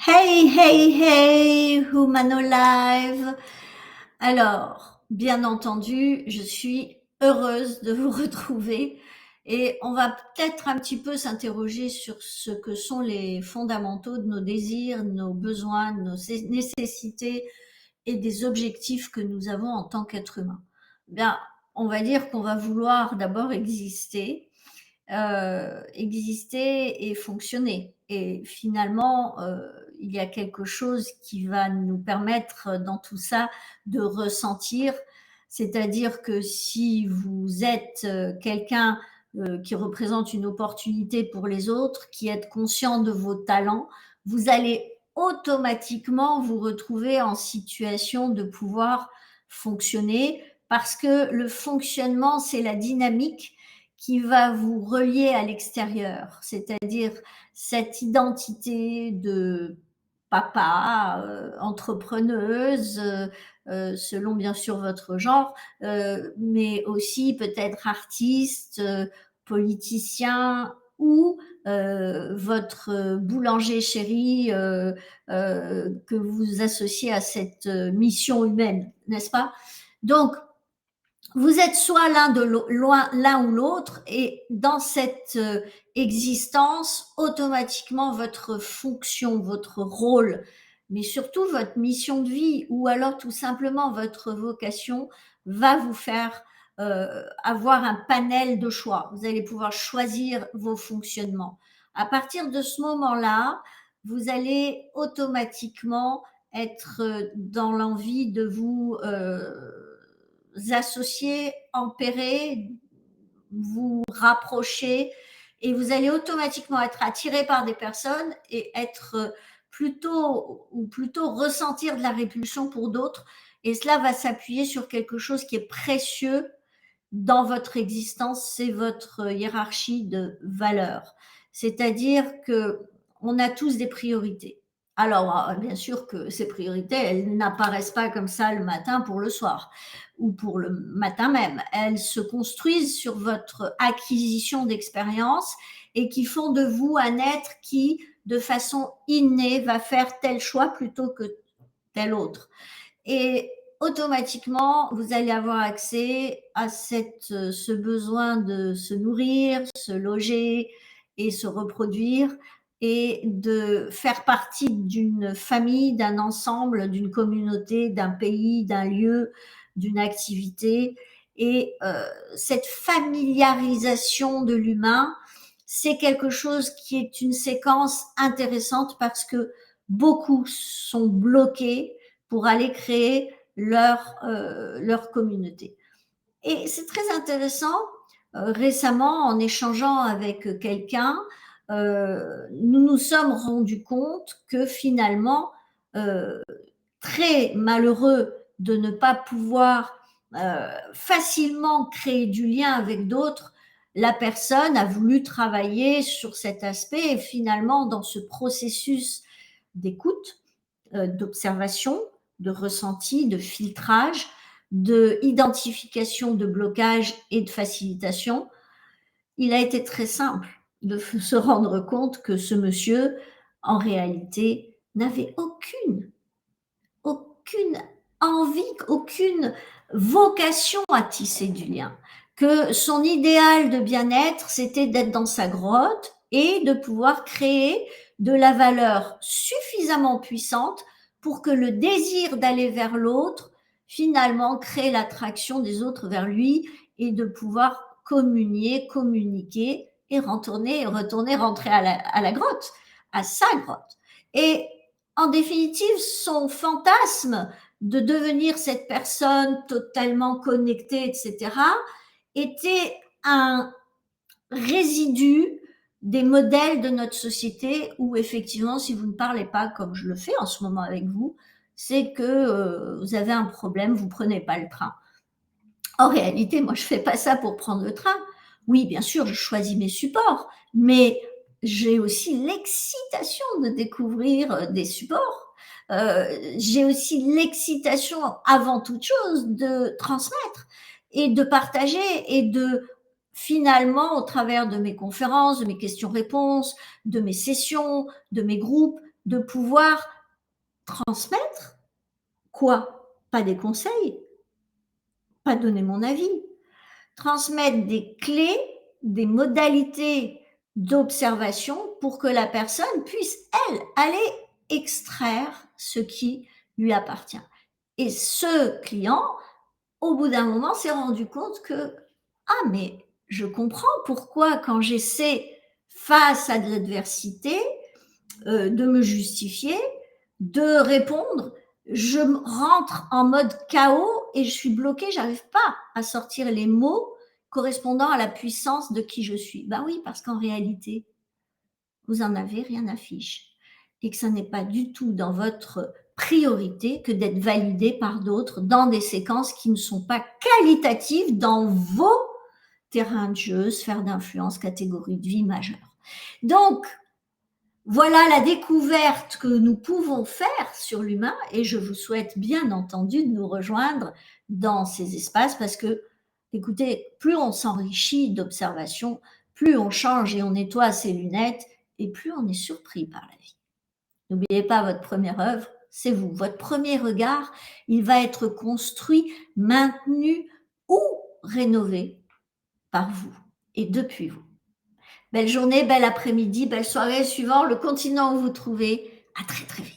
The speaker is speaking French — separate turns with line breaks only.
Hey, hey, hey, Humano Live. Alors, bien entendu, je suis heureuse de vous retrouver et on va peut-être un petit peu s'interroger sur ce que sont les fondamentaux de nos désirs, nos besoins, nos nécessités et des objectifs que nous avons en tant qu'être humain. Bien, on va dire qu'on va vouloir d'abord exister et fonctionner. Et finalement, il y a quelque chose qui va nous permettre dans tout ça de ressentir. C'est-à-dire que si vous êtes quelqu'un qui représente une opportunité pour les autres, qui êtes conscient de vos talents, vous allez automatiquement vous retrouver en situation de pouvoir fonctionner parce que le fonctionnement, c'est la dynamique qui va vous relier à l'extérieur, c'est-à-dire cette identité de papa, entrepreneuse, selon bien sûr votre genre, mais aussi peut-être artiste, politicien ou votre boulanger chéri que vous associez à cette mission humaine, n'est-ce pas? Donc, vous êtes soit l'un ou l'autre, et dans cette existence, automatiquement, votre fonction, votre rôle, mais surtout votre mission de vie, ou alors tout simplement votre vocation, va vous faire avoir un panel de choix. Vous allez pouvoir choisir vos fonctionnements. À partir de ce moment-là, vous allez automatiquement être dans l'envie de vous associer, empérer, vous rapprocher, et vous allez automatiquement être attiré par des personnes et être plutôt ressentir de la répulsion pour d'autres. Et cela va s'appuyer sur quelque chose qui est précieux dans votre existence, c'est votre hiérarchie de valeurs. C'est-à-dire que on a tous des priorités. Alors, bien sûr que ces priorités, elles n'apparaissent pas comme ça le matin pour le soir ou pour le matin même. Elles se construisent sur votre acquisition d'expérience et qui font de vous un être qui, de façon innée, va faire tel choix plutôt que tel autre. Et automatiquement, vous allez avoir accès à ce besoin de se nourrir, se loger et se reproduire, et de faire partie d'une famille, d'un ensemble, d'une communauté, d'un pays, d'un lieu, d'une activité. Et cette familiarisation de l'humain, c'est quelque chose qui est une séquence intéressante parce que beaucoup sont bloqués pour aller créer leur communauté. Et c'est très intéressant. Récemment, en échangeant avec quelqu'un, nous nous sommes rendus compte que finalement, euh, très malheureux de ne pas pouvoir facilement créer du lien avec d'autres, la personne a voulu travailler sur cet aspect, et finalement, dans ce processus d'écoute, d'observation, de ressenti, de filtrage, de identification de blocage et de facilitation, il a été très simple de se rendre compte que ce monsieur, en réalité, n'avait aucune envie, aucune vocation à tisser du lien. Que son idéal de bien-être, c'était d'être dans sa grotte et de pouvoir créer de la valeur suffisamment puissante pour que le désir d'aller vers l'autre, finalement, crée l'attraction des autres vers lui, et de pouvoir communiquer et rentrer à la grotte, à sa grotte. Et en définitive, son fantasme de devenir cette personne totalement connectée, etc., était un résidu des modèles de notre société où, effectivement, si vous ne parlez pas comme je le fais en ce moment avec vous, c'est que vous avez un problème, vous ne prenez pas le train. En réalité, moi, je ne fais pas ça pour prendre le train. Oui, bien sûr, je choisis mes supports, mais j'ai aussi l'excitation de découvrir des supports. J'ai aussi l'excitation, avant toute chose, de transmettre et de partager, et de finalement, au travers de mes conférences, de mes questions-réponses, de mes sessions, de mes groupes, de pouvoir transmettre quoi? Pas des conseils, pas donner mon avis, transmettre des clés, des modalités d'observation pour que la personne puisse, elle, aller extraire ce qui lui appartient. Et ce client, au bout d'un moment, s'est rendu compte que, ah, mais je comprends pourquoi quand j'essaie, face à de l'adversité, de me justifier, de répondre, je rentre en mode chaos et je suis bloquée, j'arrive pas à sortir les mots correspondant à la puissance de qui je suis. Ben oui, parce qu'en réalité, vous en avez rien à fiche et que ça n'est pas du tout dans votre priorité que d'être validé par d'autres dans des séquences qui ne sont pas qualitatives dans vos terrains de jeu, sphères d'influence, catégories de vie majeures. Donc, voilà la découverte que nous pouvons faire sur l'humain et je vous souhaite bien entendu de nous rejoindre dans ces espaces parce que, écoutez, plus on s'enrichit d'observations, plus on change et on nettoie ses lunettes et plus on est surpris par la vie. N'oubliez pas votre première œuvre, c'est vous. Votre premier regard, il va être construit, maintenu ou rénové par vous et depuis vous. Belle journée, bel après-midi, belle soirée suivant le continent où vous trouvez. À très très vite.